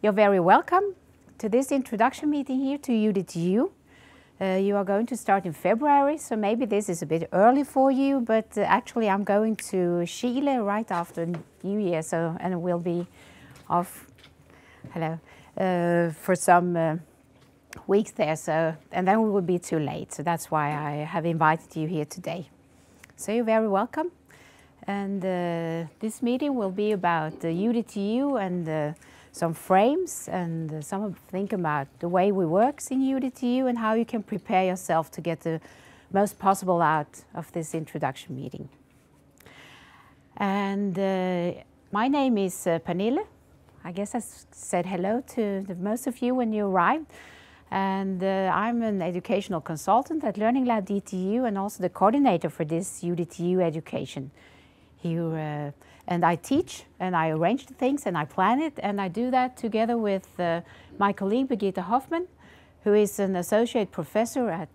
You're very welcome to this introduction meeting here to UDTU. You are going to start in February, so maybe this is a bit early for you, but actually I'm going to Chile right after New Year, and we'll be off for some weeks there, and then we will be too late, so that's why I have invited you here today. So you're very welcome, and this meeting will be about the UDTU and some frames and think about the way we work in UDTU and how you can prepare yourself to get the most possible out of this introduction meeting. And my name is Pernille. I guess I said hello to most of you when you arrived. And I'm an educational consultant at Learning Lab DTU and also the coordinator for this UDTU education here. And I teach and I arrange the things and I plan it, and I do that together with my colleague Birgitte Hoffmann, who is an associate professor at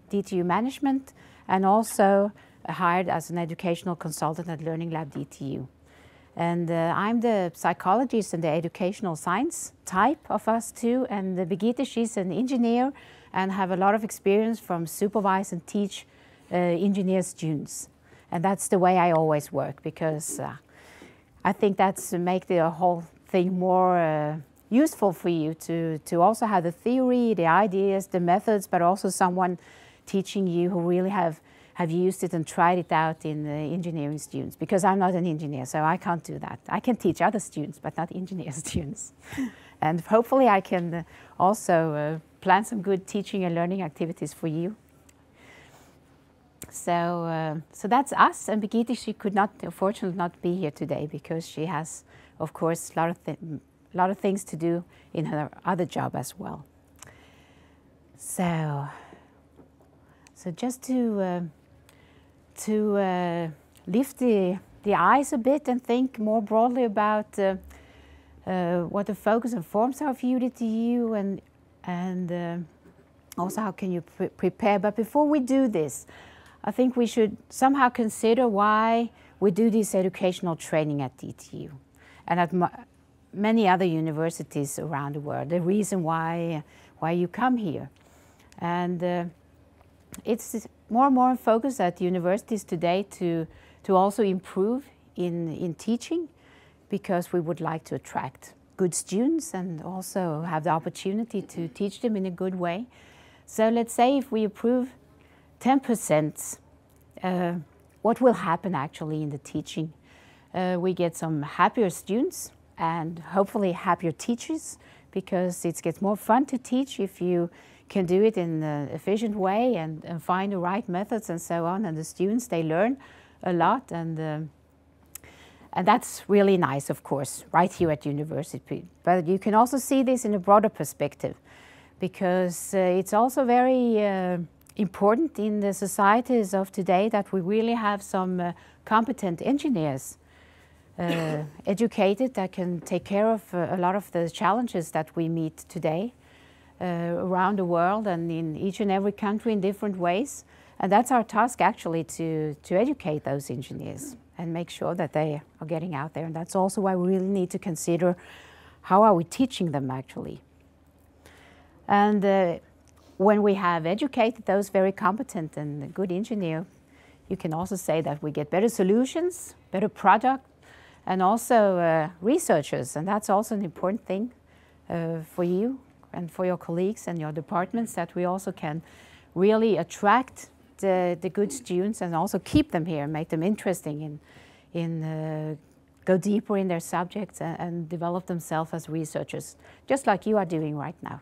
DTU Management and also hired as an educational consultant at Learning Lab DTU. And I'm the psychologist and the educational science type of us too, and Birgitte, she's an engineer and have a lot of experience from supervise and teach engineer students. And that's the way I always work, because I think that's to make the whole thing more useful for you to also have the theory, the ideas, the methods, but also someone teaching you who really have used it and tried it out in the engineering students. Because I'm not an engineer, so I can't do that. I can teach other students, but not engineer students. And hopefully I can also plan some good teaching and learning activities for you. So that's us, and Birgitte, she could not, unfortunately, not be here today because she has, of course, a lot of things to do in her other job as well. So just to lift the eyes a bit and think more broadly about what the focus and forms are of UDTU and also how can you prepare. But before we do this, I think we should somehow consider why we do this educational training at DTU and at many other universities around the world, the reason why you come here. And it's more and more in focus at universities today to also improve in teaching, because we would like to attract good students and also have the opportunity to teach them in a good way. So let's say if we approve 10%, what will happen actually in the teaching? We get some happier students and hopefully happier teachers, because it gets more fun to teach if you can do it in an efficient way and find the right methods and so on. And the students, they learn a lot, and that's really nice, of course, right here at university. But you can also see this in a broader perspective, because it's also very important in the societies of today that we really have some competent engineers, educated, that can take care of a lot of the challenges that we meet today around the world and in each and every country in different ways. And that's our task actually, to educate those engineers and make sure that they are getting out there. And that's also why we really need to consider how are we teaching them actually. And when we have educated those very competent and good engineers, you can also say that we get better solutions, better product, and also researchers. And that's also an important thing for you and for your colleagues and your departments, that we also can really attract the good students and also keep them here, make them interesting go deeper in their subjects and develop themselves as researchers, just like you are doing right now,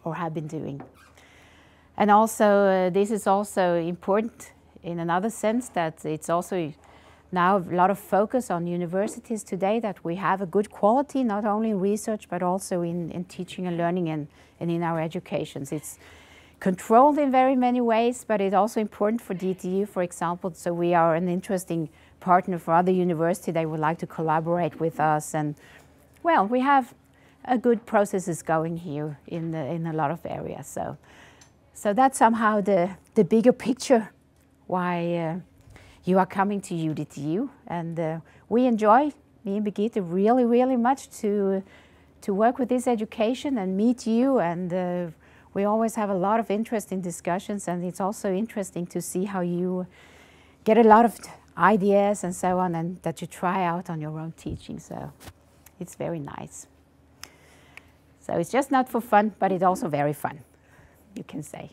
or have been doing. And also this is also important in another sense, that it's also now a lot of focus on universities today, that we have a good quality, not only in research, but also in teaching and learning and in our educations. It's controlled in very many ways, but it's also important for DTU, for example, so we are an interesting partner for other universities. They would like to collaborate with us, and well, we have a good processes going here in a lot of areas. So that's somehow the bigger picture why you are coming to UDTU, and we enjoy, me and Birgitte, really much to to work with this education and meet you, and we always have a lot of interest in discussions, and it's also interesting to see how you get a lot of ideas and so on, and that you try out on your own teaching. So it's very nice. So it's just not for fun, but it's also very fun, you can say.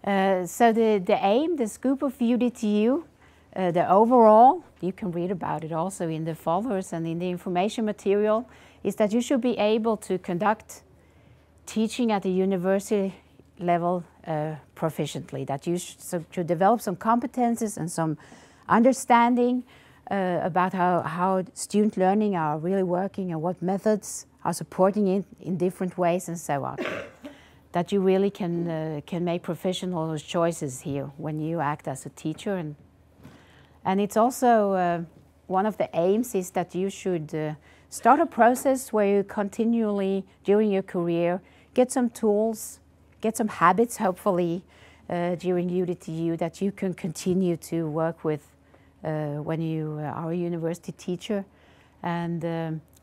So the aim, the scope of UDTU, the overall, you can read about it also in the folders and in the information material, is that you should be able to conduct teaching at the university level proficiently, that you should develop some competences and some understanding about how student learning are really working and what methods are supporting it in different ways and so on. That you really can make professional choices here when you act as a teacher. And it's also one of the aims is that you should start a process where you continually, during your career, get some tools, get some habits, hopefully, during UDTU that you can continue to work with when you are a university teacher, and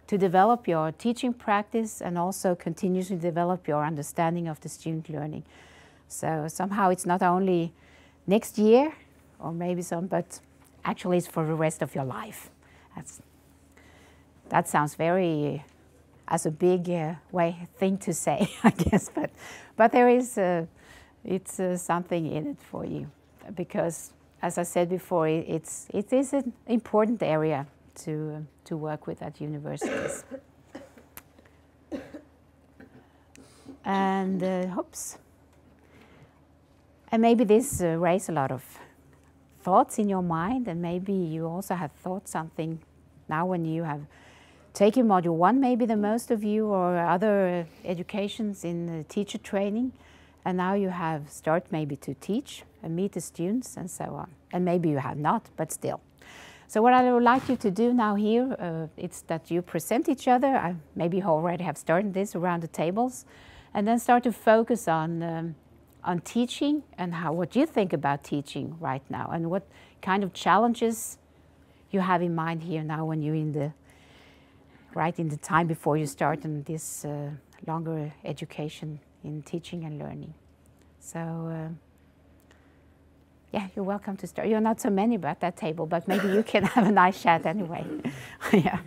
to develop your teaching practice and also continue to develop your understanding of the student learning. So somehow it's not only next year or maybe some, but actually it's for the rest of your life. That sounds very as a big thing to say, I guess, but there is it's something in it for you, because as I said before, it is an important area to work with at universities. And and maybe this raised a lot of thoughts in your mind, and maybe you also have thought something now when you have taken Module 1, maybe the most of you, or other educations in teacher training, and now you have started maybe to teach and meet the students and so on. And maybe you have not, but still. So what I would like you to do now here, it's that you present each other. Maybe you already have started this around the tables, and then start to focus on teaching and what you think about teaching right now, and what kind of challenges you have in mind here now when you're in the time before you start in this longer education in teaching and learning. So yeah, you're welcome to start. You're not so many at that table, but maybe you can have a nice chat anyway. Yeah.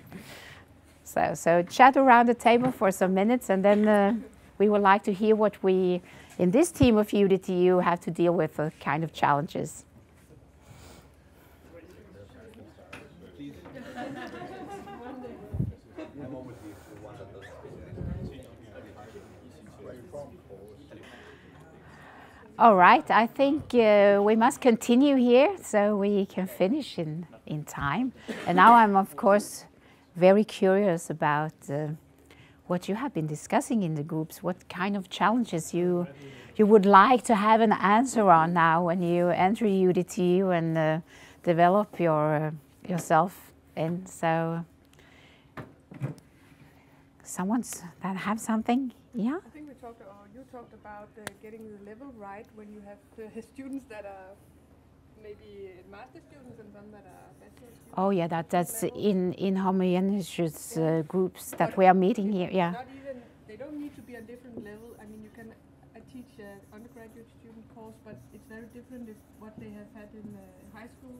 So chat around the table for some minutes, and then we would like to hear what we, in this team of UDTU, have to deal with, kind of challenges. All right, I think we must continue here so we can finish in time. And now I'm, of course, very curious about what you have been discussing in the groups, what kind of challenges you would like to have an answer on now when you enter UDTU and develop yourself. And so, someone's that have something? Yeah? I think you talked about getting the level right when you have students that are maybe master students and some that are bachelor students. Oh yeah, that's in homogeneous groups that we are meeting here. Yeah. Not even, they don't need to be on different level. I mean, you can teach an undergraduate student course, but it's very different if what they have had in high school,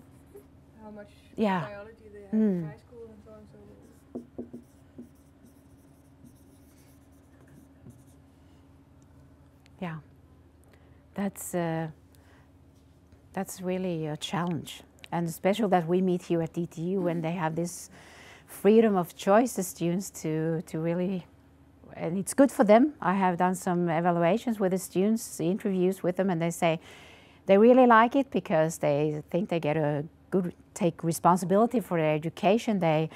how much biology they have in high school and so on. So. Yeah, that's really a challenge, and especially that we meet here at DTU when they have this freedom of choice, the students to really, and it's good for them. I have done some evaluations with the students, interviews with them, and they say they really like it because they think they get take responsibility for their education. They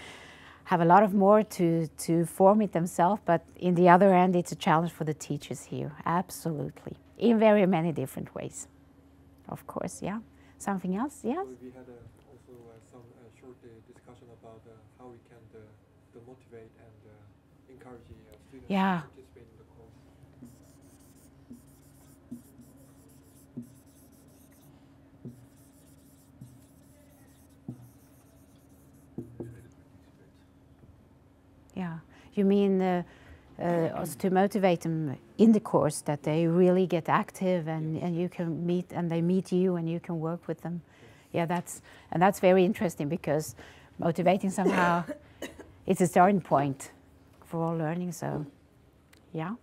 have a lot of more to form it themselves, but in the other end, it's a challenge for the teachers here, absolutely, in very many different ways, of course, yeah. Something else, yes? So we had also some short discussion about how we can motivate and encourage students to participate in the course. You mean also to motivate them in the course, that they really get active and you can meet, and they meet you and you can work with them. Yeah, that's very interesting, because motivating somehow it's a starting point for all learning. So yeah,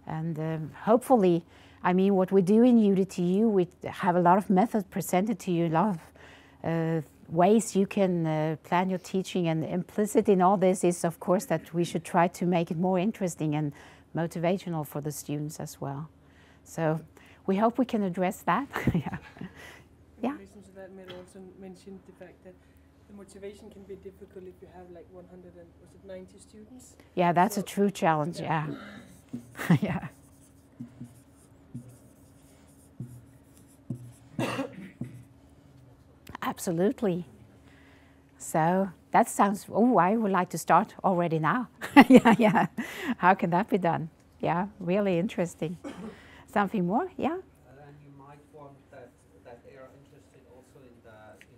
and hopefully, I mean, what we do in UDTU, we have a lot of methods presented to you, a lot of ways you can plan your teaching, and implicit in all this is, of course, that we should try to make it more interesting and motivational for the students as well. So we hope we can address that. Yeah. In relation to that, Mel also mentioned the fact that the motivation can be difficult if you have like 190 students. Yeah, that's a true challenge. Yeah. Yeah. Absolutely. So that sounds, oh, I would like to start already now. Yeah, yeah. How can that be done? Yeah, really interesting. Something more? Yeah? And you might want that they are interested also in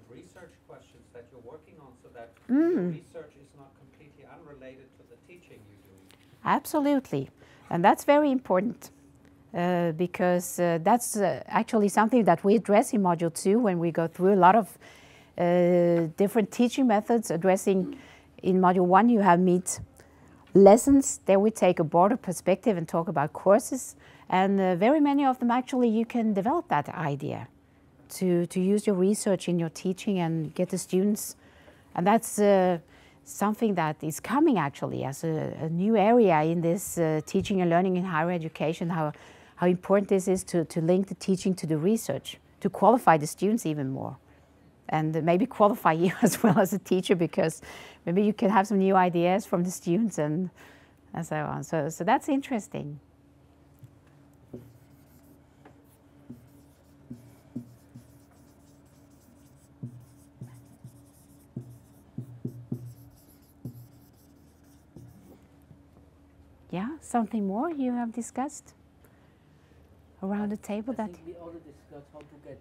research questions that you're working on, so that your research is not completely unrelated to the teaching you're doing. Absolutely. And that's very important. Because that's actually something that we address in Module 2 when we go through a lot of different teaching methods addressing. In Module 1 you have meet lessons. There we take a broader perspective and talk about courses, and very many of them actually you can develop that idea to use your research in your teaching and get the students, and that's something that is coming actually as a new area in this teaching and learning in higher education, how important this is to link the teaching to the research, to qualify the students even more. And maybe qualify you as well as a teacher, because maybe you can have some new ideas from the students and so on. So that's interesting. Yeah, something more you have discussed around the table? I think we already discussed how to get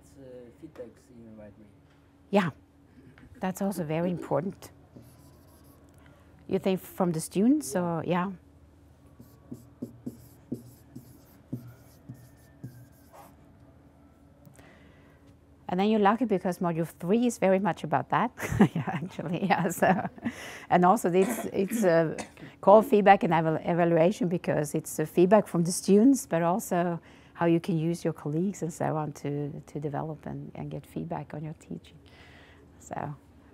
feedbacks in the right way. Yeah, that's also very important. You think from the students, yeah. Or yeah? And then you're lucky because Module 3 is very much about that. Yeah, actually, yeah. So, and also it's called feedback and evaluation, because it's feedback from the students, but also how you can use your colleagues and so on to develop and get feedback on your teaching.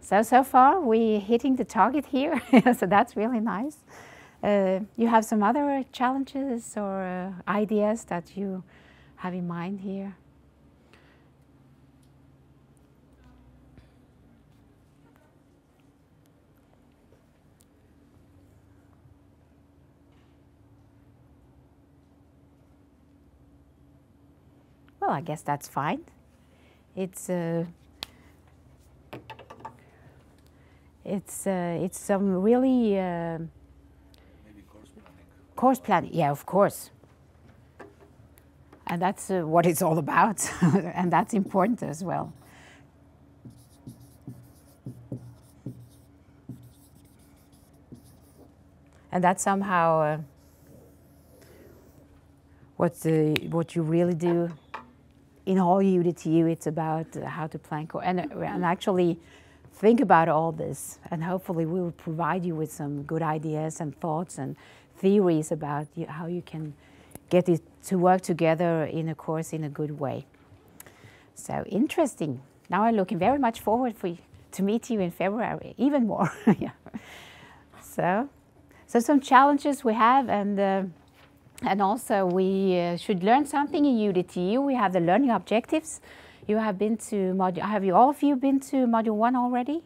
So far we're hitting the target here, so that's really nice. You have some other challenges or ideas that you have in mind here? Well, I guess that's fine. It's some really maybe course planning. Course planning, yeah, of course. And that's what it's all about, and that's important as well. And that's somehow what you really do in whole UDTU. It's about how to plan and actually think about all this, and hopefully we will provide you with some good ideas and thoughts and theories about how you can get it to work together in a course in a good way. So interesting. Now I'm looking very much forward to meet you in February, even more. Yeah. So some challenges we have, and also we should learn something in UDTU. We have the learning objectives. You have been to have you all of you been to Module 1 already?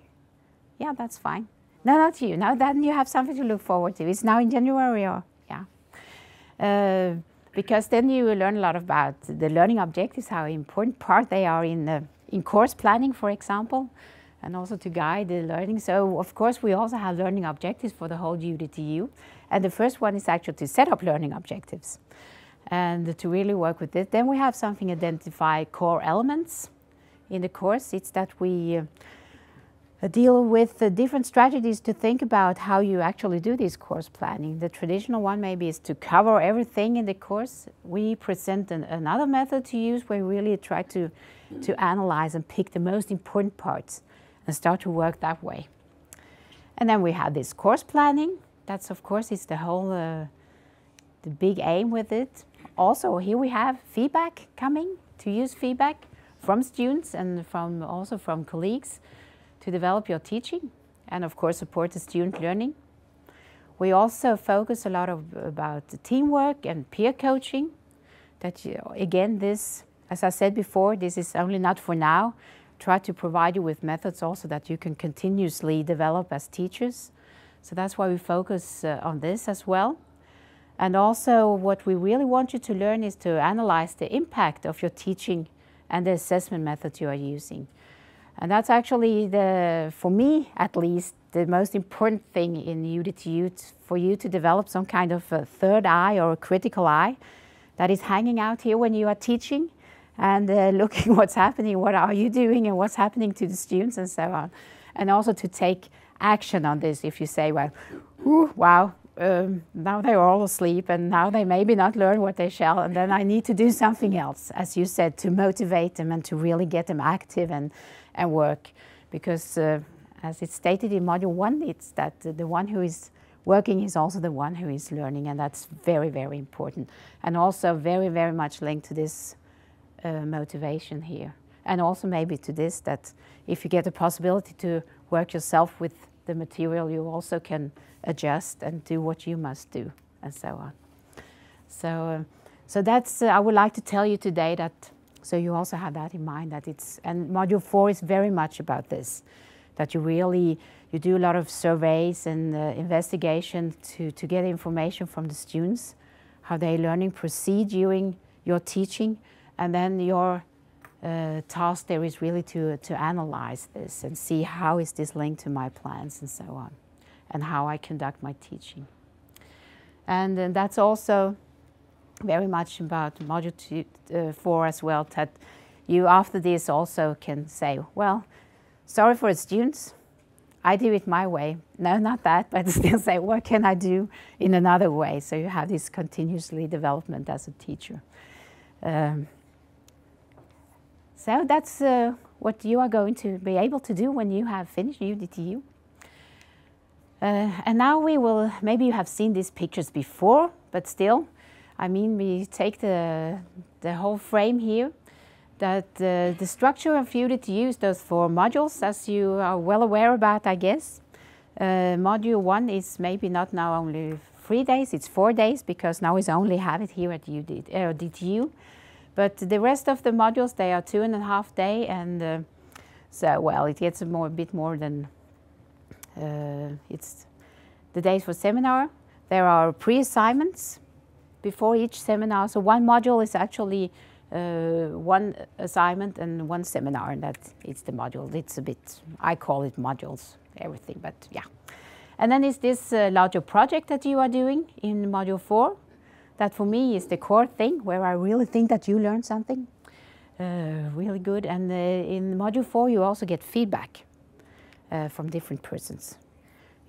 Yeah, that's fine. No, not you. Now then you have something to look forward to. It's now in January, or yeah. Because then you will learn a lot about the learning objectives, how important part they are in course planning, for example, and also to guide the learning. So of course we also have learning objectives for the whole UDTU. And the first one is actually to set up learning objectives and to really work with it. Then we have something identify core elements in the course. It's that we deal with different strategies to think about how you actually do this course planning. The traditional one maybe is to cover everything in the course. We present another method to use where we really try to analyze and pick the most important parts and start to work that way. And then we have this course planning. That's, of course, is the whole, the big aim with it. Also, here we have feedback coming, to use feedback from students and also from colleagues to develop your teaching and, of course, support the student learning. We also focus a lot about the teamwork and peer coaching. That, again, this, as I said before, this is only not for now. Try to provide you with methods also that you can continuously develop as teachers. So that's why we focus on this as well. And also what we really want you to learn is to analyze the impact of your teaching and the assessment method you are using. And that's actually, for me at least, the most important thing in UDTU, for you to develop some kind of a third eye or a critical eye that is hanging out here when you are teaching and looking what's happening, what are you doing and what's happening to the students and so on. And also to take action on this if you say, well, wow, now they're all asleep and now they maybe not learn what they shall, and then I need to do something else, as you said, to motivate them and to really get them active and work. Because as it's stated in Module 1, it's that the one who is working is also the one who is learning, and that's very, very important. And also very, very much linked to this motivation here. And also maybe to this, that if you get the possibility to work yourself with the material, you also can adjust and do what you must do, and so on. So that's, I would like to tell you today that, so you also have that in mind, that it's, and Module 4 is very much about this, that you do a lot of surveys and investigation to get information from the students, how their learning proceed during your teaching, and then your task there is really to analyze this and see how is this linked to my plans and so on, and how I conduct my teaching. And that's also very much about Module 4 as well, that you after this also can say, well, sorry for the students, I do it my way. No, not that, but still say, what can I do in another way? So you have this continuously development as a teacher. So that's what you are going to be able to do when you have finished UDTU. And now we will, maybe you have seen these pictures before, but still, I mean, we take the whole frame here, that the structure of UDTU is those 4 modules, as you are well aware about, I guess. Module 1 is maybe not now only 3 days, it's 4 days, because now we only have it here at UDTU. But the rest of the modules, they are 2.5 days, and so, well, it gets a bit more than, it's the days for seminar. There are pre-assignments before each seminar, so one module is actually one assignment and one seminar, and it's the module. It's a bit, I call it modules, everything, but yeah. And then is this larger project that you are doing in Module 4. That for me is the core thing, where I really think that you learn something really good. And in Module 4 you also get feedback from different persons.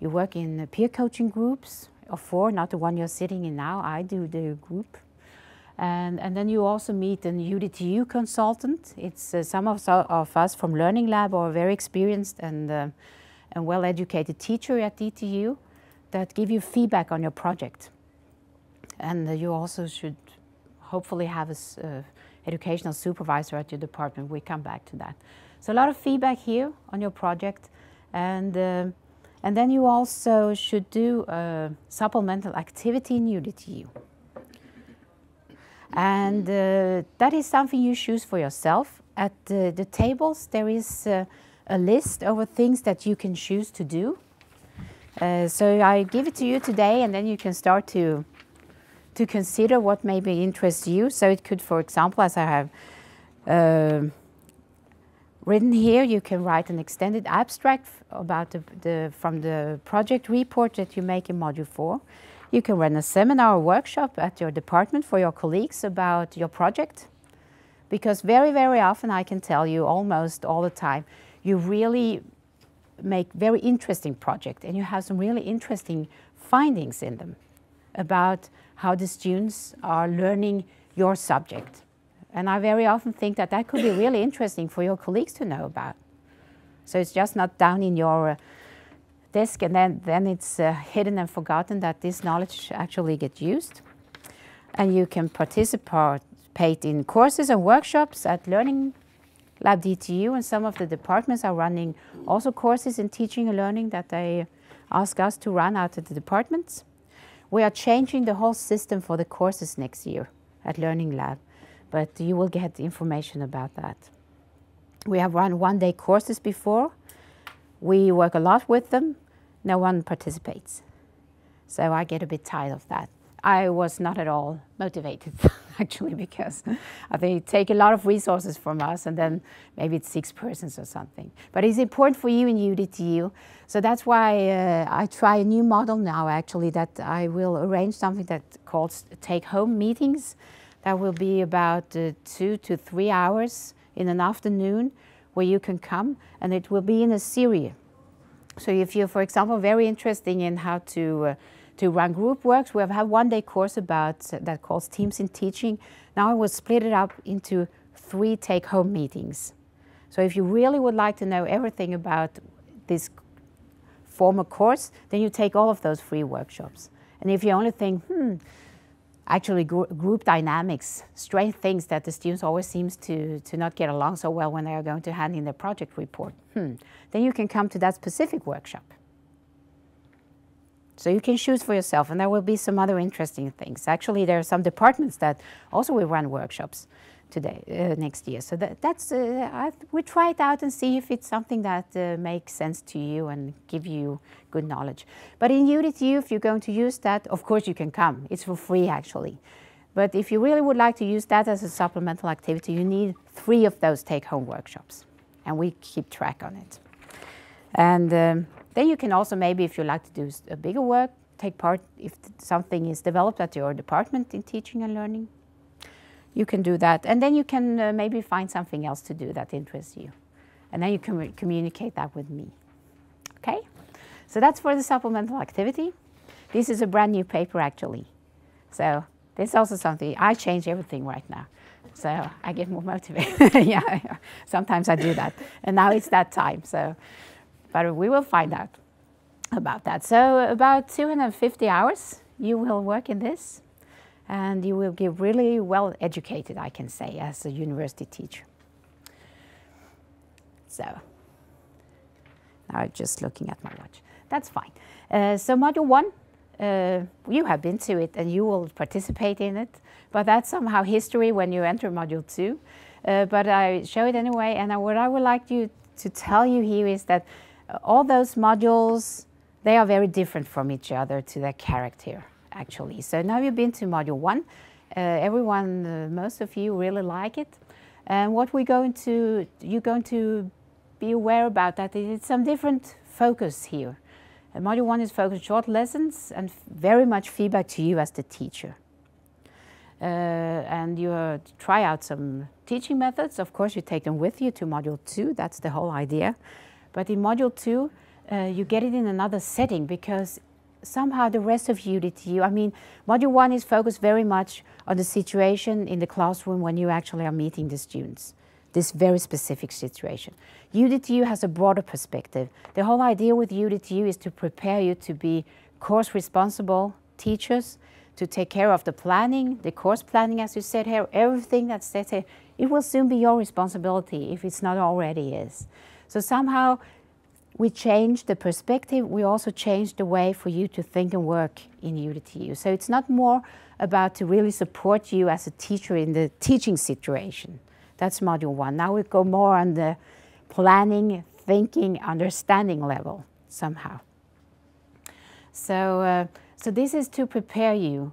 You work in peer coaching groups of 4, not the one you're sitting in now, I do the group. And then you also meet an UDTU consultant. It's some of us from Learning Lab, or a very experienced and well-educated teacher at DTU that give you feedback on your project. And you also should hopefully have an educational supervisor at your department. We come back to that. So a lot of feedback here on your project. And then you also should do a supplemental activity in UDTU. And that is something you choose for yourself. At the tables there is a list of things that you can choose to do. So I give it to you today, and then you can start to consider what maybe interests you. So it could, for example, as I have written here, you can write an extended abstract about from the project report that you make in Module 4. You can run a seminar or workshop at your department for your colleagues about your project. Because very, very often, I can tell you almost all the time, you really make very interesting projects, and you have some really interesting findings in them about how the students are learning your subject. And I very often think that that could be really interesting for your colleagues to know about. So it's just not down in your desk and then it's hidden and forgotten, that this knowledge actually gets used. And you can participate in courses and workshops at Learning Lab DTU, and some of the departments are running also courses in teaching and learning that they ask us to run out of the departments. We are changing the whole system for the courses next year at Learning Lab, but you will get information about that. We have run one-day courses before. We work a lot with them. No one participates. So I get a bit tired of that. I was not at all motivated, actually, because they take a lot of resources from us, and then maybe it's 6 persons or something. But it's important for you in UDTU. So that's why I try a new model now, actually, that I will arrange something that calls take-home meetings. That will be about 2 to 3 hours in an afternoon where you can come, and it will be in a series. So if you're, for example, very interested in how to run group works, we have had one-day course about that calls Teams in Teaching. Now I will split it up into 3 take-home meetings. So if you really would like to know everything about this former course, then you take all of those 3 workshops. And if you only think, actually group dynamics, strange things that the students always seems to not get along so well when they are going to hand in their project report, then you can come to that specific workshop. So you can choose for yourself, and there will be some other interesting things. Actually, there are some departments that also will run workshops next year. So we try it out and see if it's something that makes sense to you and give you good knowledge. But in UDTU, if you're going to use that, of course you can come. It's for free, actually. But if you really would like to use that as a supplemental activity, you need 3 of those take-home workshops, and we keep track on it. And then you can also, maybe if you like to do a bigger work, take part if something is developed at your department in teaching and learning. You can do that, and then you can maybe find something else to do that interests you. And then you can communicate that with me. Okay? So that's for the supplemental activity. This is a brand new paper, actually. So this is also something, I change everything right now. So I get more motivated. yeah, sometimes I do that. And now it's that time, but we will find out about that. So about 250 hours you will work in this. And you will get really well educated, I can say, as a university teacher. So, now I'm just looking at my watch. That's fine. So Module 1, you have been to it and you will participate in it, but that's somehow history when you enter Module 2. But I show it anyway, and what I would like you to tell you here is that all those modules, they are very different from each other to their character. Actually. So now you've been to Module 1. Everyone, most of you really like it. And what you're going to be aware about that is some different focus here. Module 1 is focused short lessons and very much feedback to you as the teacher. And you try out some teaching methods. Of course, you take them with you to Module 2. That's the whole idea. But in Module 2, you get it in another setting, because somehow the rest of UDTU, Module 1 is focused very much on the situation in the classroom when you actually are meeting the students, this very specific situation. UDTU has a broader perspective. The whole idea with UDTU is to prepare you to be course responsible teachers, to take care of the planning, the course planning, as you said here, everything that's said here. It will soon be your responsibility if it's not already is. So somehow, we changed the perspective. We also changed the way for you to think and work in UDTU. So it's not more about to really support you as a teacher in the teaching situation. That's Module 1. Now we go more on the planning, thinking, understanding level somehow. So this is to prepare you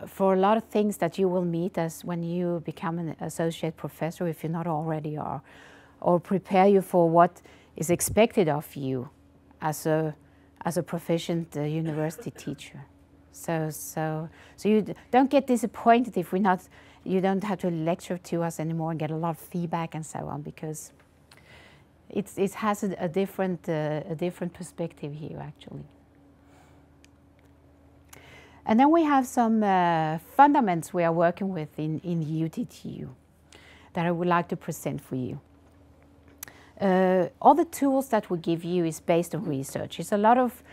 for a lot of things that you will meet as when you become an associate professor, if you not already are, or prepare you for what is expected of you as a proficient university teacher. So you don't get disappointed if you don't have to lecture to us anymore and get a lot of feedback and so on, because it has a different perspective here actually. And then we have some fundamentals we are working with in UDTU that I would like to present for you. All the tools that we give you is based on research. It's a lot of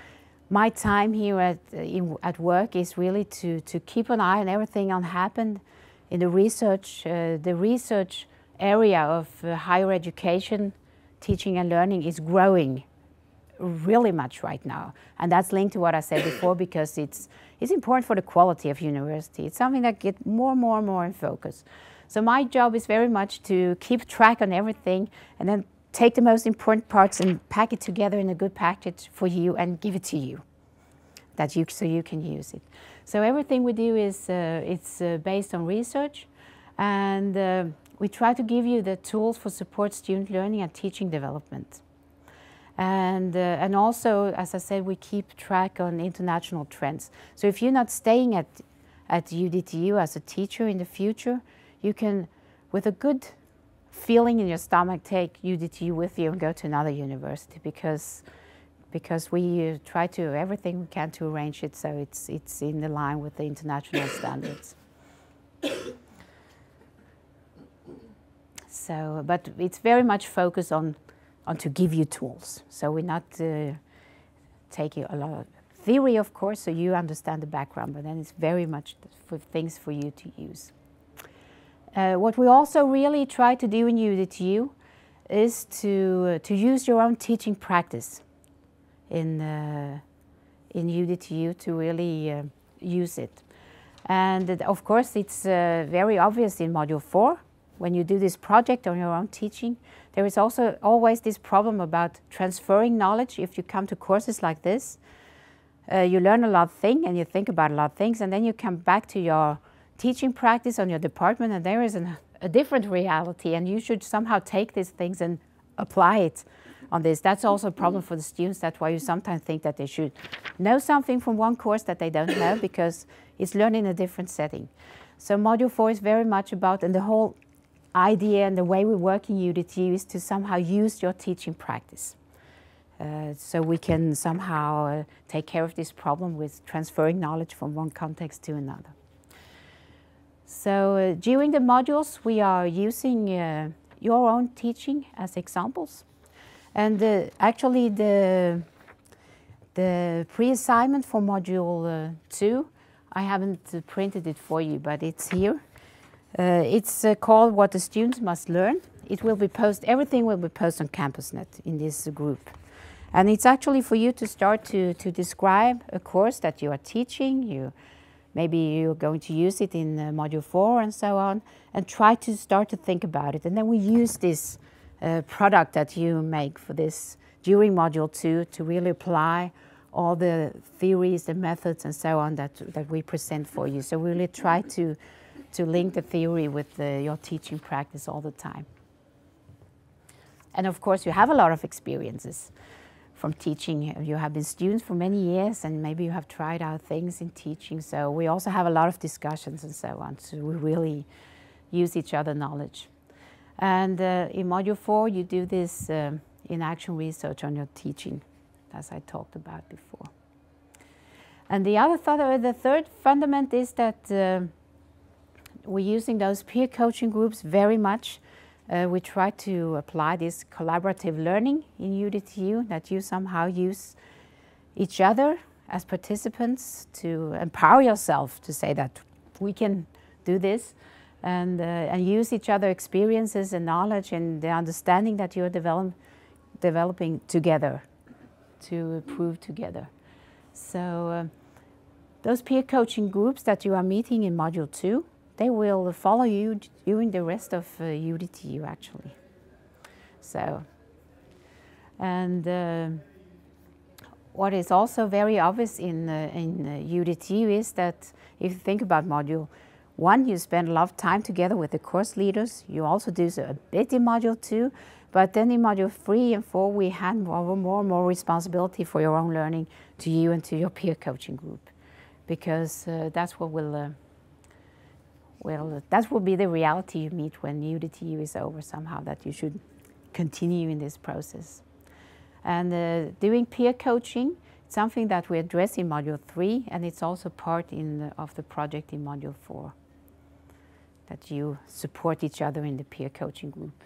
my time here at work is really to keep an eye on everything that happened in the research area of higher education, teaching and learning is growing really much right now. And that's linked to what I said before because it's important for the quality of university. It's something that gets more and more in focus. So my job is very much to keep track on everything and then take the most important parts and pack it together in a good package for you and give it to you, so you can use it. So everything we do is based on research, and we try to give you the tools for support student learning and teaching development. And also, as I said, we keep track on international trends. So if you're not staying at UDTU as a teacher in the future, you can, with a good feeling in your stomach, take UDTU with you and go to another university because we try to everything we can to arrange it so it's in the line with the international standards. So, but it's very much focused on to give you tools. So we're not taking a lot of theory, of course, so you understand the background, but then it's very much for things for you to use. What we also really try to do in UDTU is to use your own teaching practice in UDTU to really use it. And of course, it's very obvious in Module 4. When you do this project on your own teaching, there is also always this problem about transferring knowledge. If you come to courses like this, you learn a lot of things and you think about a lot of things, and then you come back to your teaching practice on your department and there is a different reality, and you should somehow take these things and apply it on this. That's also a problem for the students. That's why you sometimes think that they should know something from one course that they don't know because it's learned in a different setting. So Module 4 is very much about, and the whole idea and the way we work in UDTU is to somehow use your teaching practice. So we can somehow take care of this problem with transferring knowledge from one context to another. So during the modules, we are using your own teaching as examples. And actually the pre-assignment for Module 2, I haven't printed it for you, but it's here. It's called What the Students Must Learn. It will be posted, everything will be posted on CampusNet in this group. And it's actually for you to start to describe a course that you are teaching. Maybe you're going to use it in Module 4 and so on, and try to start to think about it. And then we use this product that you make for this during Module 2 to really apply all the theories, the methods and so on that we present for you. So we really try to link the theory with your teaching practice all the time. And of course you have a lot of experiences from teaching. You have been students for many years and maybe you have tried out things in teaching. So we also have a lot of discussions and so on. So we really use each other's knowledge. And in Module 4 you do this in-action research on your teaching, as I talked about before. And the third fundament is that we're using those peer coaching groups very much. We try to apply this collaborative learning in UDTU, that you somehow use each other as participants to empower yourself to say that we can do this, and use each other's experiences and knowledge and the understanding that you're developing together to improve together. So those peer coaching groups that you are meeting in Module 2, they will follow you during the rest of UDTU actually. So, and what is also very obvious in UDTU is that if you think about Module 1, you spend a lot of time together with the course leaders. You also do a bit in Module 2, but then in Module 3 and 4, we hand over more and more responsibility for your own learning to you and to your peer coaching group, because that's what will that will be the reality you meet when UDTU is over somehow, that you should continue in this process. And doing peer coaching, it's something that we address in Module 3, and it's also part of the project in Module 4, that you support each other in the peer coaching group.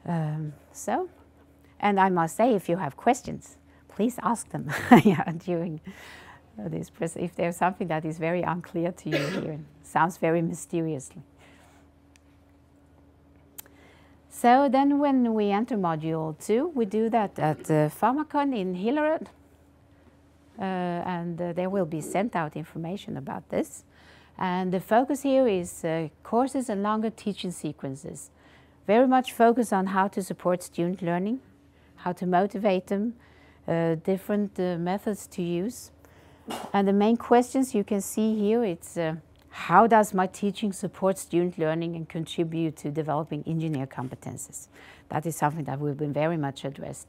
And I must say, if you have questions, please ask them during this if there's something that is very unclear to you here, sounds very mysteriously. So then when we enter Module 2, we do that at Pharmacon in Hillerød. And there will be sent out information about this. And the focus here is courses and longer teaching sequences. Very much focus on how to support student learning, how to motivate them, different methods to use. And the main questions you can see here, it's how does my teaching support student learning and contribute to developing engineer competences? That is something that we've been very much addressed.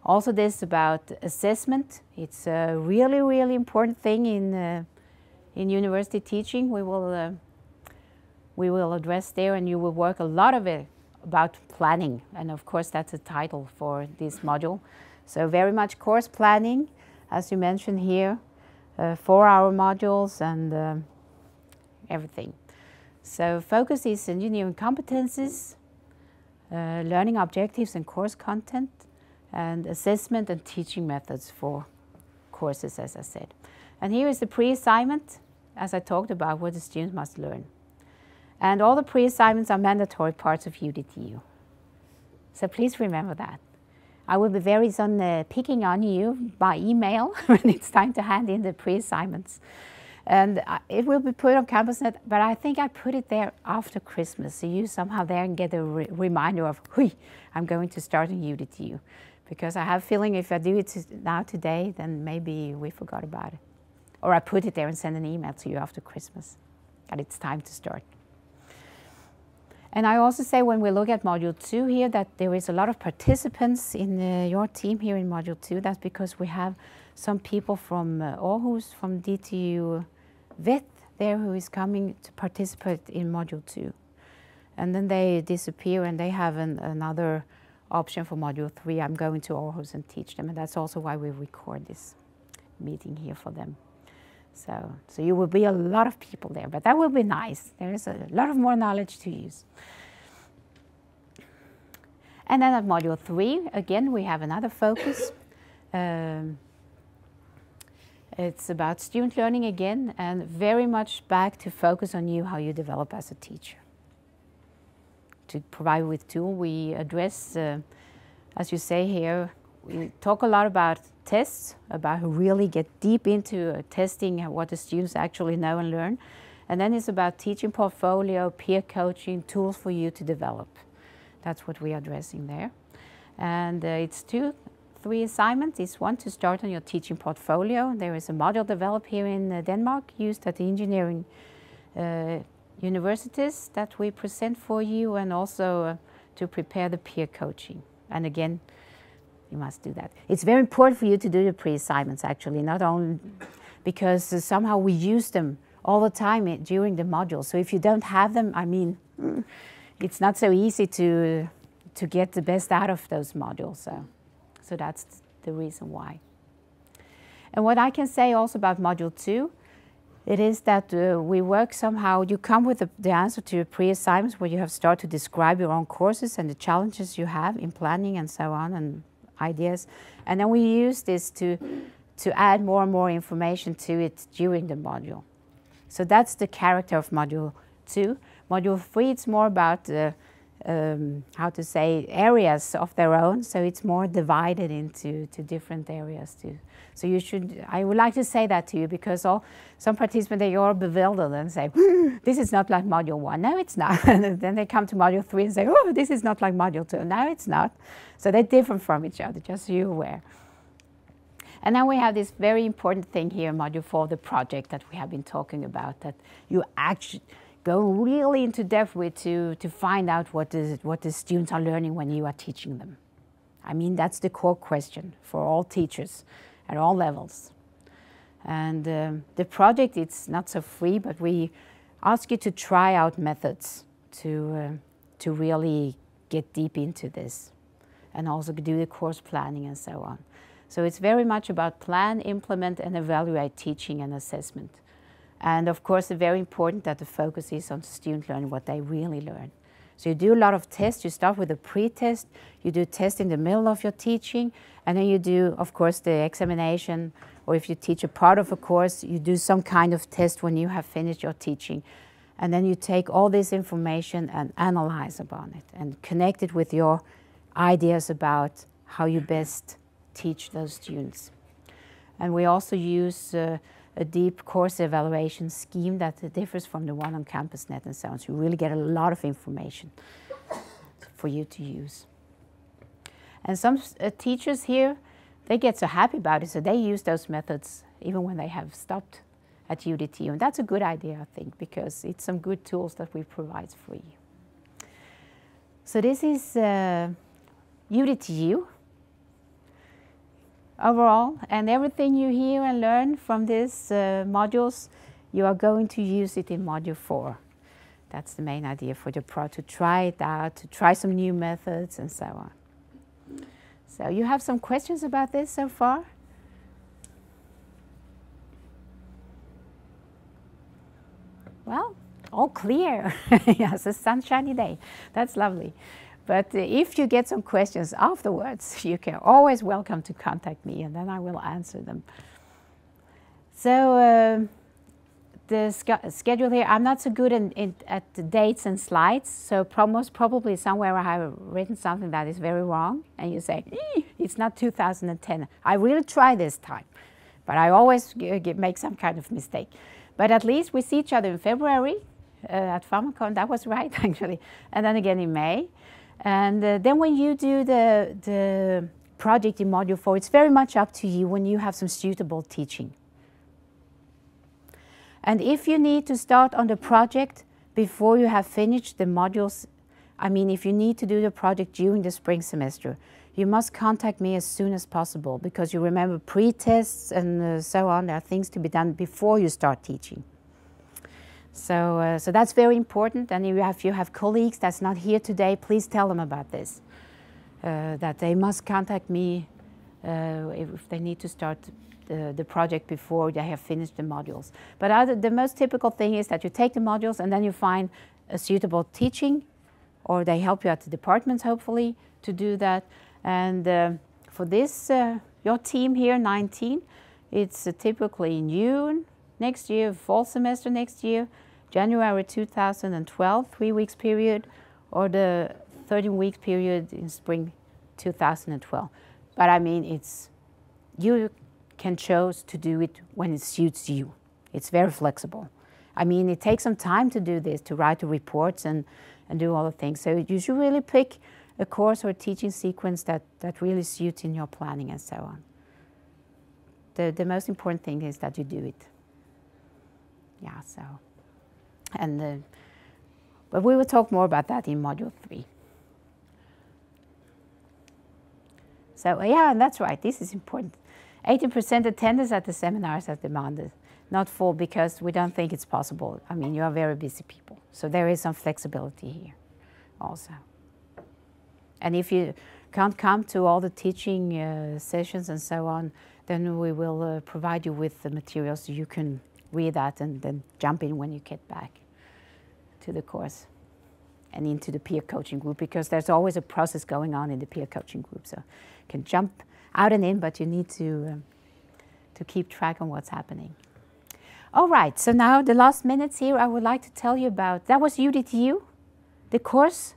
Also this about assessment. It's a really, really important thing in university teaching. We will address there, and you will work a lot of it about planning. And of course that's a title for this module. So very much course planning, as you mentioned here, 4-hour modules and everything. So focus is engineering competences, learning objectives and course content, and assessment and teaching methods for courses, as I said. And here is the pre-assignment, as I talked about, what the students must learn. And all the pre-assignments are mandatory parts of UDTU. So please remember that. I will be very soon picking on you by email when it's time to hand in the pre-assignments. And it will be put on CampusNet, but I think I put it there after Christmas, so you somehow there and get a reminder of, hui, I'm going to start in UDTU. Because I have a feeling if I do it now today, then maybe we forgot about it. Or I put it there and send an email to you after Christmas, that it's time to start. And I also say when we look at Module 2 here that there is a lot of participants in your team here in Module 2. That's because we have some people from Aarhus, from DTU Vet there who is coming to participate in Module 2. And then they disappear and they have another option for Module 3. I'm going to Aarhus and teach them, and that's also why we record this meeting here for them. So you will be a lot of people there, but that will be nice. There is a lot of more knowledge to use. And then at Module 3, again, we have another focus. It's about student learning again, and very much back to focus on you, how you develop as a teacher. To provide with tool, we address, as you say here, we talk a lot about tests, about really get deep into testing what the students actually know and learn. And then it's about teaching portfolio, peer coaching, tools for you to develop. That's what we are addressing there. And it's 3 assignments. It's one to start on your teaching portfolio. There is a module developed here in Denmark, used at the engineering universities that we present for you, and also to prepare the peer coaching. And again, you must do that. It's very important for you to do the pre-assignments, actually, not only because somehow we use them all the time during the module. So if you don't have them, I mean, it's not so easy to get the best out of those modules. So that's the reason why. And what I can say also about Module 2, it is that we work somehow, you come with the answer to your pre-assignments where you have started to describe your own courses and the challenges you have in planning and so on, and ideas. And then we use this to add more and more information to it during the module. So that's the character of Module 2. Module 3, it's more about how to say, areas of their own. So it's more divided into different areas too. So you should, I would like to say that to you, because some participants, they are bewildered and say, this is not like Module 1. No, it's not. And then they come to Module 3 and say, oh, this is not like Module 2. No, it's not. So they're different from each other, just so you're aware. And then we have this very important thing here in Module 4, the project that we have been talking about, that you actually go really into depth with to find out what the students are learning when you are teaching them. I mean, that's the core question for all teachers at all levels. And the project, it's not so free, but we ask you to try out methods to really get deep into this and also do the course planning and so on. So it's very much about plan, implement, and evaluate teaching and assessment. And of course, it's very important that the focus is on student learning, what they really learn. So you do a lot of tests. You start with a pre-test, you do tests in the middle of your teaching, and then you do, of course, the examination, or if you teach a part of a course, you do some kind of test when you have finished your teaching. And then you take all this information and analyze upon it and connect it with your ideas about how you best teach those students. And we also use a deep course evaluation scheme that differs from the one on CampusNet and so on. So you really get a lot of information for you to use. And some teachers here, they get so happy about it, so they use those methods even when they have stopped at UDTU. And that's a good idea, I think, because it's some good tools that we provide for you. So this is UDTU overall, and everything you hear and learn from these modules, you are going to use it in Module 4. That's the main idea for the pro, to try it out, to try some new methods and so on. So you have some questions about this so far? Well, all clear. Yes, a sunshiny day. That's lovely. But if you get some questions afterwards, you can always welcome to contact me, and then I will answer them. So the schedule here, I'm not so good at the dates and slides, so most probably somewhere I have written something that is very wrong, and you say, it's not 2010. I really try this time, but I always make some kind of mistake. But at least we see each other in February at PharmaCon, that was right actually, and then again in May. And then when you do the project in Module 4, it's very much up to you when you have some suitable teaching. And if you need to start on the project before you have finished the modules, I mean, if you need to do the project during the spring semester, you must contact me as soon as possible, because you remember pre-tests and so on, there are things to be done before you start teaching. So that's very important, and if you have colleagues that's not here today, please tell them about this, that they must contact me if they need to start the project before they have finished the modules. But the most typical thing is that you take the modules and then you find a suitable teaching, or they help you at the departments, hopefully, to do that. And for this, your team here, 19, it's typically in June next year, fall semester next year, January 2012, 3 weeks period, or the 13 weeks period in spring 2012. But I mean, you can choose to do it when it suits you. It's very flexible. I mean, it takes some time to do this, to write the reports and do all the things. So you should really pick a course or a teaching sequence that really suits in your planning and so on. The most important thing is that you do it. Yeah, so. And but we will talk more about that in Module 3. So yeah, that's right, this is important. 80% attendance at the seminars as demanded, not full because we don't think it's possible. I mean, you are very busy people. So there is some flexibility here also. And if you can't come to all the teaching sessions and so on, then we will provide you with the materials so you can read that and then jump in when you get back to the course and into the peer coaching group, because there's always a process going on in the peer coaching group. So you can jump out and in, but you need to keep track on what's happening. All right, so now the last minutes here, I would like to tell you about, that was UDTU, the course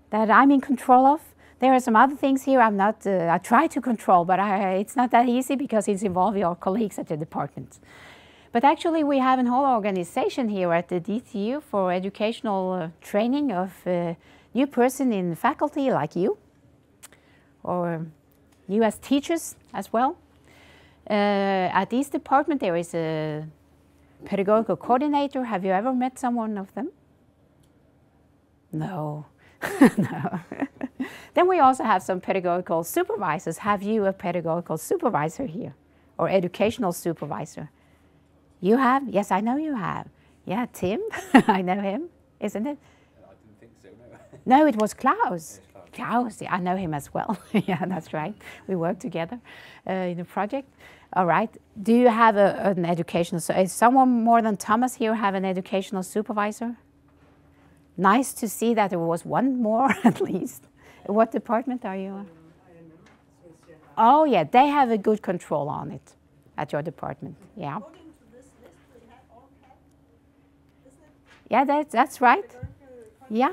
that I'm in control of. There are some other things here I'm not, I try to control, but it's not that easy because it's involving your colleagues at the department. But actually we have a whole organization here at the DTU for educational training of new person in faculty like you, or you as teachers as well. At this department there is a pedagogical coordinator. Have you ever met someone of them? No. No. Then we also have some pedagogical supervisors. Have you a pedagogical supervisor here, or educational supervisor? You have? Yes, I know you have. Yeah, Tim, I know him, isn't it? I didn't think so, no. No, it was Klaus. Klaus, yeah, I know him as well. Yeah, that's right. We work together in a project. All right. Do you have an educational, so is someone more than Thomas here have an educational supervisor? Nice to see that there was one more at least. What department are you in? Oh yeah, they have a good control on it at your department. Yeah. Yeah, that's right. Yeah.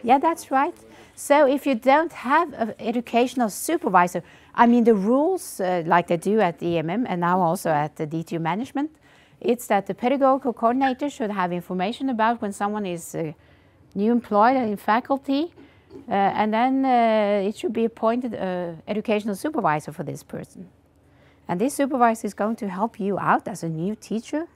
Yeah, that's right. So if you don't have an educational supervisor, I mean the rules like they do at the EMM and now also at the DTU management, it's that the pedagogical coordinator should have information about when someone is new employed in faculty, and then it should be appointed educational supervisor for this person. And this supervisor is going to help you out as a new teacher.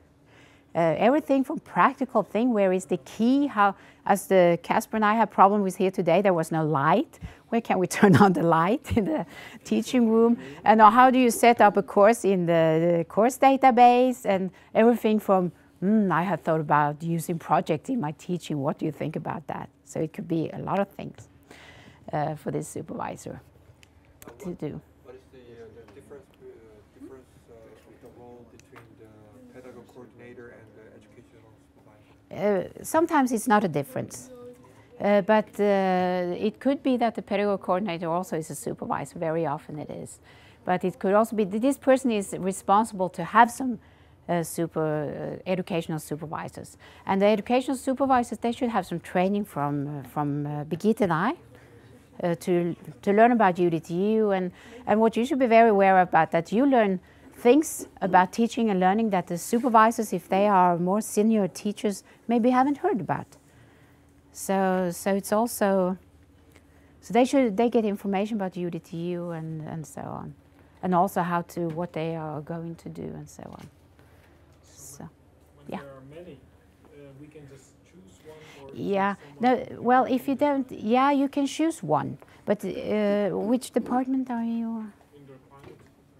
Everything from practical thing, where is the key, how, as the Casper and I had problem with here today, there was no light. Where can we turn on the light in the teaching room? And how do you set up a course in the course database, and everything from, I had thought about using projects in my teaching. What do you think about that? So it could be a lot of things for this supervisor to do. What is the difference with the role between the pedagogical coordinator and the educational supervisor? Sometimes it's not a difference. But it could be that the pedagogical coordinator also is a supervisor. Very often it is. But it could also be that this person is responsible to have some educational supervisors. And the educational supervisors, they should have some training from Birgitte and I to learn about UDTU. And what you should be very aware about, that you learn things about teaching and learning that the supervisors, if they are more senior teachers, maybe haven't heard about. So it's also, so they get information about UDTU and so on, and also what they are going to do and so on. So, when there are many, we can just choose one. Or yeah. No. Well, if you don't, yeah, you can choose one. But which department are you?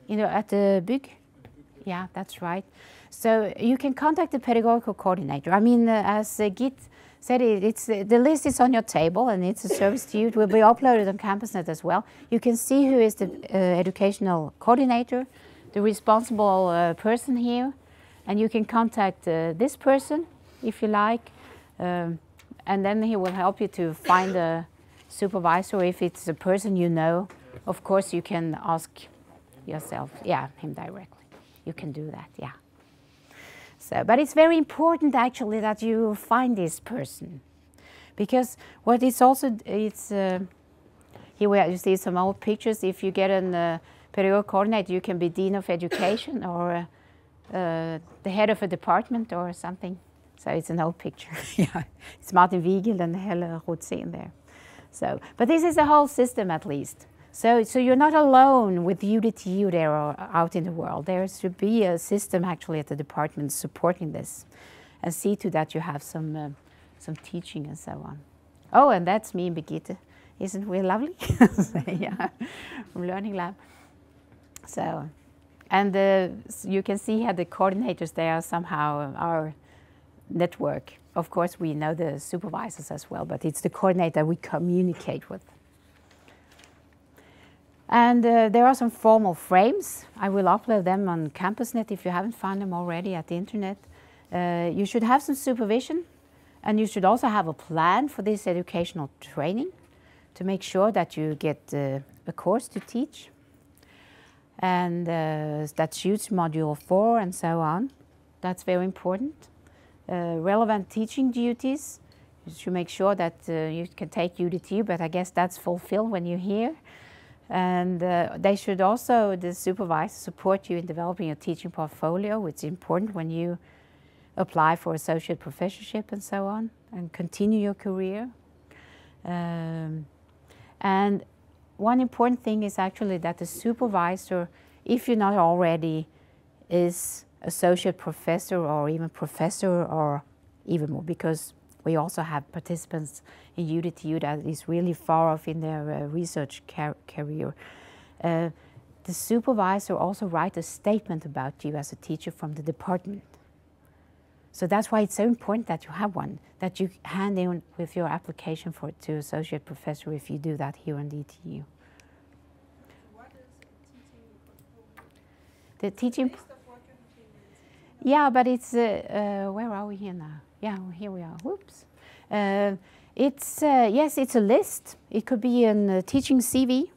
You know, at the BUG. Yeah, that's right. So you can contact the pedagogical coordinator. I mean, as Git said, the list is on your table and it's a service to you. It will be uploaded on CampusNet as well. You can see who is the educational coordinator, the responsible person here, and you can contact this person if you like, and then he will help you to find a supervisor. If it's a person you know, of course you can ask yourself, him directly. You can do that, yeah. So, but it's very important actually that you find this person, because what it's also, here you see some old pictures. If you get a pedagogical coordinator, you can be Dean of Education or the head of a department or something. So it's an old picture. Yeah, it's Martin Wiegel and Helle Rothseen there. So, but this is a whole system at least. So you're not alone with UDTU there or out in the world. There should be a system actually at the department supporting this, and see to that you have some teaching and so on. Oh, and that's me and Birgitte. Isn't we lovely? So, yeah, from Learning Lab. So, and you can see how the coordinators, they are somehow our network. Of course, we know the supervisors as well, but it's the coordinator we communicate with. And there are some formal frames. I will upload them on CampusNet if you haven't found them already at the internet. You should have some supervision, and you should also have a plan for this educational training to make sure that you get a course to teach. And that suits Module 4 and so on. That's very important. Relevant teaching duties. You should make sure that you can take UDTU, but I guess that's fulfilled when you're here. And they should also, the supervisor, support you in developing your teaching portfolio, which is important when you apply for associate professorship and so on, and continue your career. And one important thing is actually that the supervisor, if you're not already, is associate professor or even professor or even more, because we also have participants in UDTU that is really far off in their research career. The supervisor also writes a statement about you as a teacher from the department. So that's why it's so important that you have one, that you hand in with your application for it to associate professor if you do that here on DTU. What is a teaching portfolio? The teaching. List of what you have been teaching? Yeah, but it's where are we here now? Yeah, here we are. Whoops. It's yes, it's a list. It could be a teaching CV,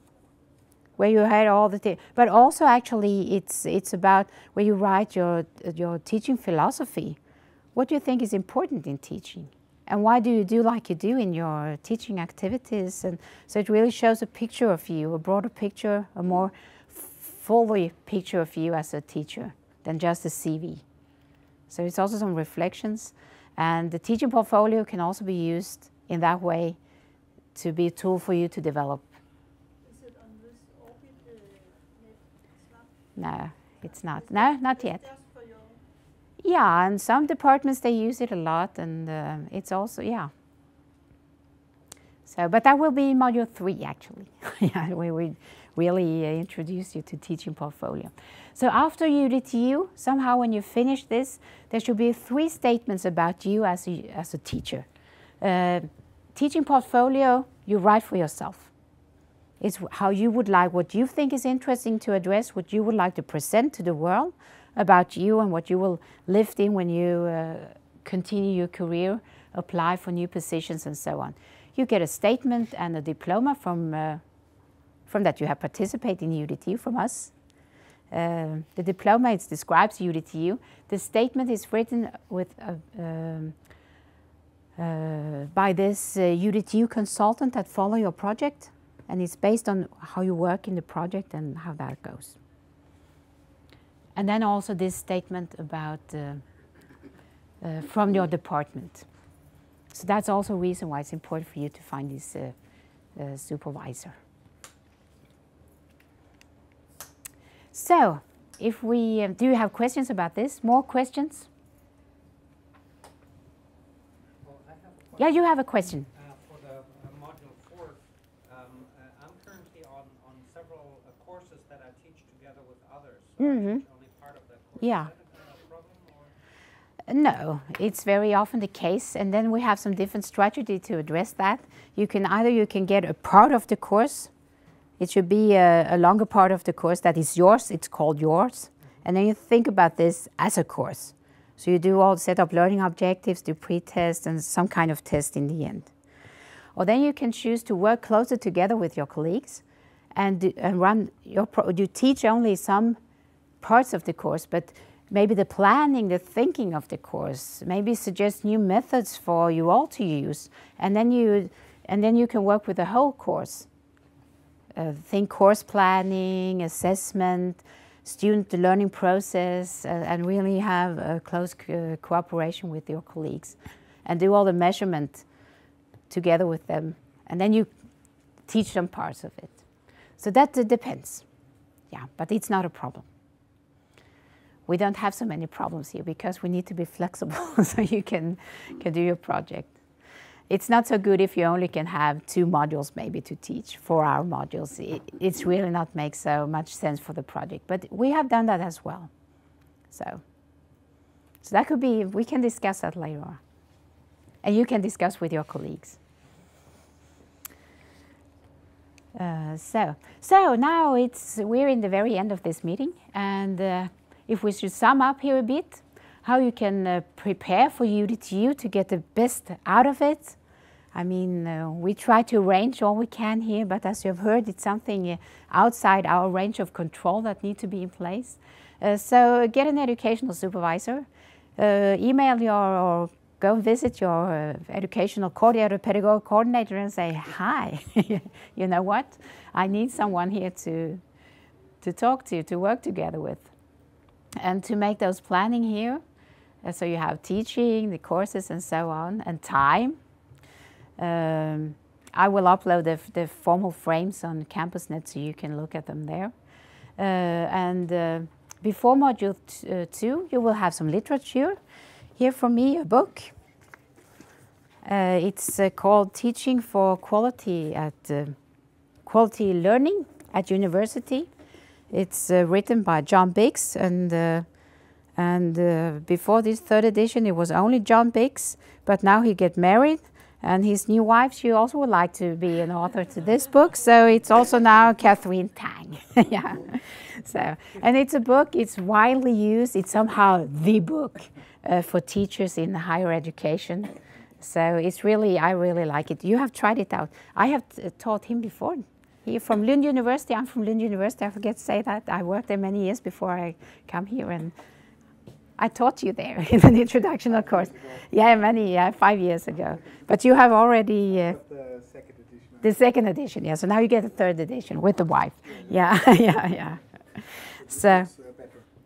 where you had all the, but also actually it's about where you write your teaching philosophy. What do you think is important in teaching, and why do you do like you do in your teaching activities? And so it really shows a picture of you, a broader picture, a more full picture of you as a teacher than just a CV. So it's also some reflections, and the teaching portfolio can also be used in that way to be a tool for you to develop. Is it on this Orbit net? No, it's not. No, not yet. Just for your... Yeah, and some departments, they use it a lot, and it's also, yeah. So, but that will be module 3, actually. Yeah, we will really introduce you to teaching portfolio. So after UDTU, somehow when you finish this, there should be 3 statements about you as a teacher. Teaching portfolio, you write for yourself. It's how you would like, what you think is interesting to address, what you would like to present to the world about you and what you will lift in when you continue your career, apply for new positions and so on. You get a statement and a diploma from that you have participated in UDTU from us. The diploma, it describes UDTU. The statement is written with by this UDTU consultant that follow your project, and it's based on how you work in the project and how that goes. And then also this statement about from your department. So that's also a reason why it's important for you to find this supervisor. So, if we, do you have questions about this? More questions? Well, I have a question. Yeah, you have a question. For the module 4, I'm currently on several courses that I teach together with others. So I teach only part of that course. Yeah. Is that a problem, or? No, it's very often the case, and then we have some different strategy to address that. You can either get a part of the course. It should be a longer part of the course that is yours. It's called yours, and then you think about this as a course. So you do all set up learning objectives, do pre-test, and some kind of test in the end. Or then you can choose to work closer together with your colleagues, and run your. You teach only some parts of the course, but maybe the planning, the thinking of the course, maybe suggest new methods for you all to use, and then you can work with the whole course. Think course planning, assessment, student learning process, and really have a close cooperation with your colleagues, and do all the measurement together with them, and then you teach them parts of it. So that depends, yeah, but it's not a problem. We don't have so many problems here because we need to be flexible so you can do your project. It's not so good if you only can have 2 modules maybe to teach, 4-hour modules. It's really not make so much sense for the project, but we have done that as well. So that could be, we can discuss that later on. And you can discuss with your colleagues. So now we're in the very end of this meeting, and if we should sum up here a bit, how you can prepare for UDTU to get the best out of it. I mean, we try to arrange all we can here, but as you have heard, it's something outside our range of control that needs to be in place. So get an educational supervisor, email or go visit your educational coordinator, pedagogical coordinator, and say, hi, you know what? I need someone here to talk to work together with. And to make those planning here, so you have teaching, the courses and so on, and time. I will upload the formal frames on CampusNet so you can look at them there. Before module 2, you will have some literature. Here for me, a book. It's called Teaching for Quality Quality Learning at University. It's written by John Biggs and And before this third edition, it was only John Biggs, but now he get married, and his new wife, she also would like to be an author to this book, so it's also now Catherine Tang. Yeah. So, and it's a book, it's widely used, it's somehow the book for teachers in higher education. So it's really, I really like it. You have tried it out. I have taught him before. He from Lund University, I'm from Lund University, I forget to say that. I worked there many years before I come here, and I taught you there in an introductional course. Yeah, 5 years ago. But you have already... the second edition. The second edition, yeah. So now you get a third edition with the wife. Yeah, yeah. So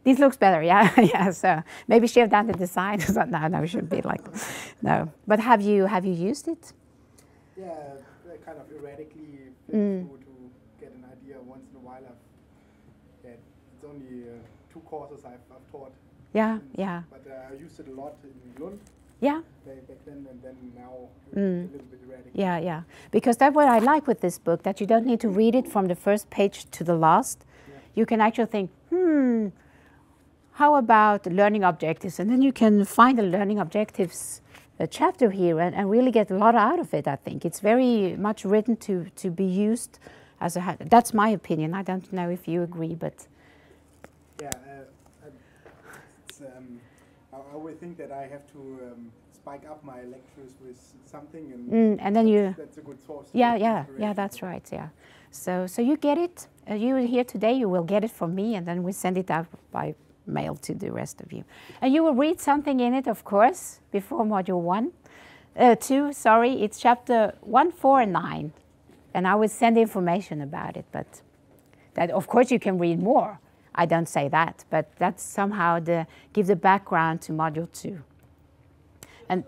this looks better, yeah, yeah. So maybe she have done the design. No, it should be like, no. But have you used it? Yeah, kind of erratically to get an idea. Once in a while, it's only 2 courses I've taught. Yeah, yeah. But I used it a lot in Lund. Yeah. Back then, and then now a little bit erratic. Yeah, yeah. Because that's what I like with this book, that you don't need to read it from the first page to the last. Yeah. You can actually think, how about learning objectives? And then you can find the learning objectives chapter here and really get a lot out of it, I think. It's very much written to be used as a... That's my opinion. I don't know if you agree, but... Yeah, I always think that I have to spike up my lectures with something, and then that's a good source. Yeah, that's right. Yeah, so you get it. You here today. You will get it from me, and then we send it out by mail to the rest of you. And you will read something in it, of course, before module 2. Sorry, it's chapter 1, 4, and 9, and I will send information about it. But that, of course, you can read more. I don't say that, but that's somehow give the background to module 2. And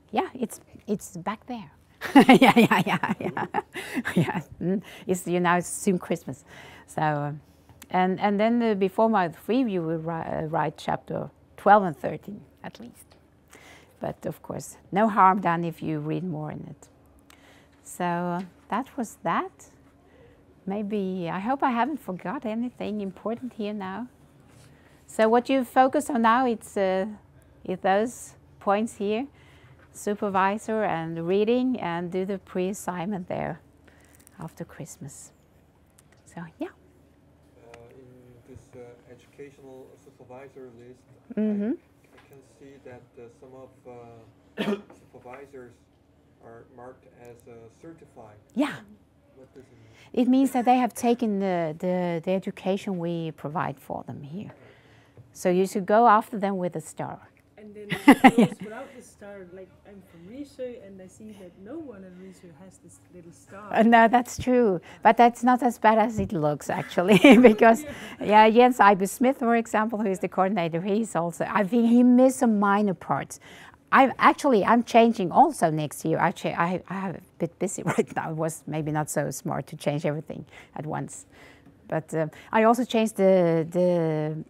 yeah, it's back there. yeah. It's it's soon Christmas, so and then before module 3 you will write chapter 12 and 13 at least. But of course, no harm done if you read more in it. So that was that. Maybe, I hope I haven't forgot anything important here now. So what you focus on now, it's those points here, supervisor and reading, and do the pre-assignment there after Christmas. So, yeah. In this educational supervisor list, I can see that some of supervisors are marked as certified. Yeah. What does it mean? It means that they have taken the education we provide for them here. So you should go after them with a star. And then those without the star, like I'm from research, and I see that no one in research has this little star. No, that's true. But that's not as bad as it looks, actually. Because, Jens Ibe-Smith, for example, who is the coordinator, he's also, I think he missed some minor parts. I'm changing also next year. Actually, I have a bit busy right now. It was maybe not so smart to change everything at once. But I also changed the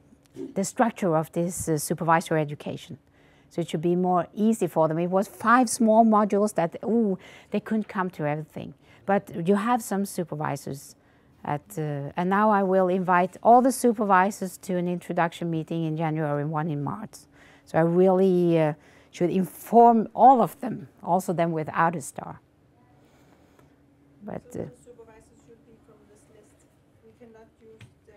structure of this supervisory education. So it should be more easy for them. It was 5 small modules that, they couldn't come to everything. But you have some supervisors and now I will invite all the supervisors to an introduction meeting in January and one in March. So I really should inform all of them, also them without a star. But so the supervisors should be from this list. We cannot use the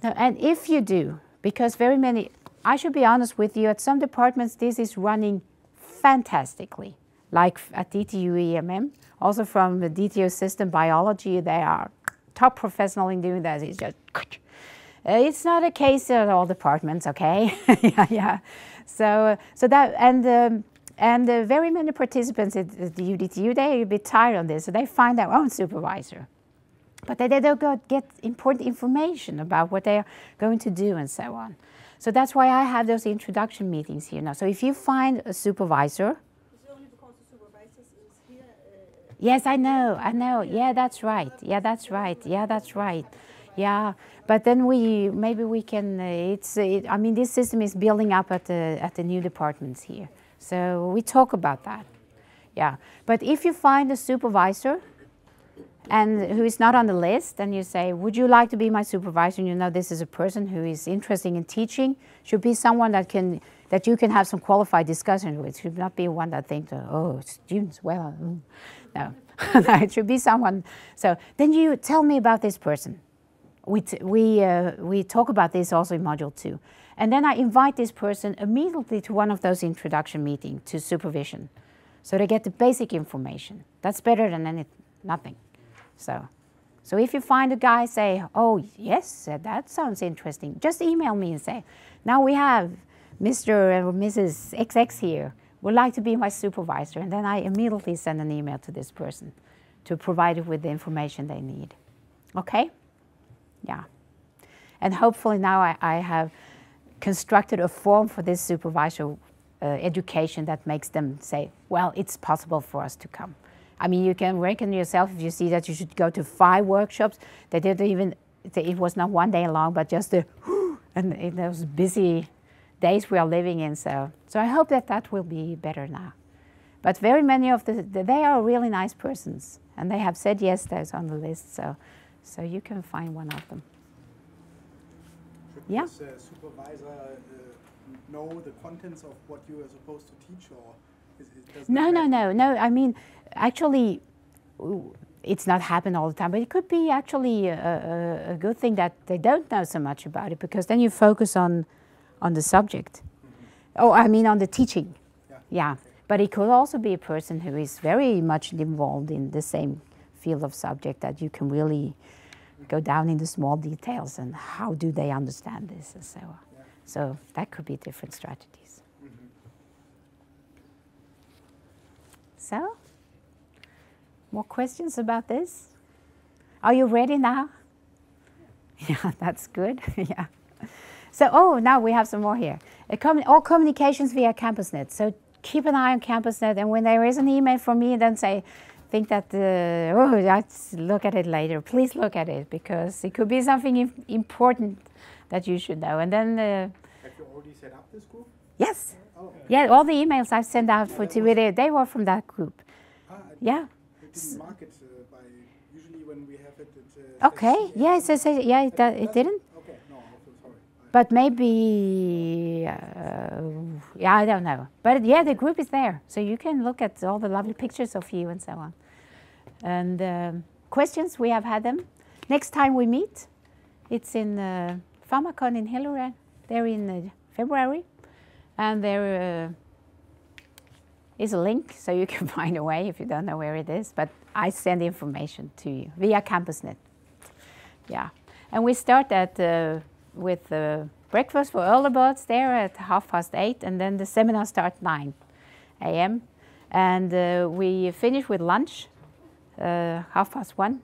no, and if you do, because very many, I should be honest with you, at some departments this is running fantastically, like at DTU EMM, also from the DTU System Biology, they are top professional in doing that. It's just, it's not a case at all departments, okay? yeah. So that, and very many participants at the UDTU, they're a bit tired on this, so they find their own supervisor. But they don't get important information about what they're going to do and so on. So that's why I have those introduction meetings here now. So if you find a supervisor... Is it only because the supervisor is here? Yes, I know. Yeah, that's right. Yeah, but then maybe we can. I mean, this system is building up at the new departments here, so we talk about that. Yeah, but if you find a supervisor, and who is not on the list, and you say, would you like to be my supervisor? And you know this is a person who is interested in teaching, should be someone that you can have some qualified discussion with. Should not be one that thinks, oh, students, well, no. No, it should be someone. So then you tell me about this person. We talk about this also in Module 2. And then I invite this person immediately to one of those introduction meetings to supervision. So they get the basic information. That's better than nothing. So if you find a guy, say, oh, yes, that sounds interesting. Just email me and say, now we have Mr. or Mrs. XX here. Would like to be my supervisor. And then I immediately send an email to this person to provide it with the information they need. Okay? Yeah. And hopefully now I have constructed a form for this supervisor education that makes them say, well, it's possible for us to come. I mean, you can reckon yourself if you see that you should go to 5 workshops. They didn't even, it was not one day long, but just and in those busy days we are living in. So I hope that will be better now. But very many of they are really nice persons, and they have said yes, there's on the list. So you can find one of them. Should this supervisor know the contents of what you are supposed to teach, or No. I mean, actually, it's not happened all the time, but it could be actually a good thing that they don't know so much about it, because then you focus on the subject. Mm-hmm. Oh, I mean on the teaching. Yeah. Okay. But it could also be a person who is very much involved in the same field of subject, that you can really go down in the small details and how do they understand this and so on. Yeah. So that could be different strategies. Mm-hmm. So, more questions about this? Are you ready now? Yeah, that's good. Yeah. So, now we have some more here. All communications via CampusNet. So keep an eye on CampusNet, and when there is an email from me, then think that, let's look at it later. Please look at it, because it could be something important that you should know. And then... have you already set up this group? Yes. Oh. Yeah, all the emails I've sent out for TV, they were from that group. Yeah. It didn't mark it by, usually when we have it, okay, yeah, it didn't. Okay, no, I'm so sorry. But maybe, yeah, I don't know. But yeah, the group is there. So you can look at all the lovely pictures of you and so on. And questions, we have had them. Next time we meet, it's in Pharmacon in Hillerød. They're in February. And there is a link, so you can find a way if you don't know where it is. But I send information to you via CampusNet. Yeah. And we start with breakfast for early birds there at 8:30, and then the seminar starts 9 a.m. And we finish with lunch 1:30,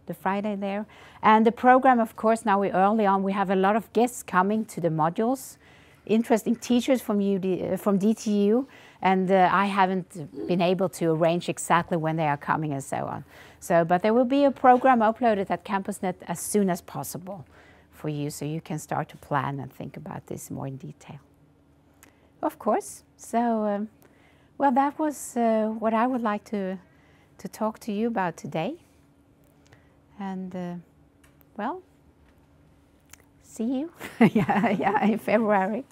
the Friday there. And the program, of course, now we're early on. We have a lot of guests coming to the modules, interesting teachers from DTU, and I haven't been able to arrange exactly when they are coming and so on. But there will be a program uploaded at CampusNet as soon as possible for you, so you can start to plan and think about this more in detail. Of course. So, well, that was what I would like to talk to you about today. And, well, see you in February.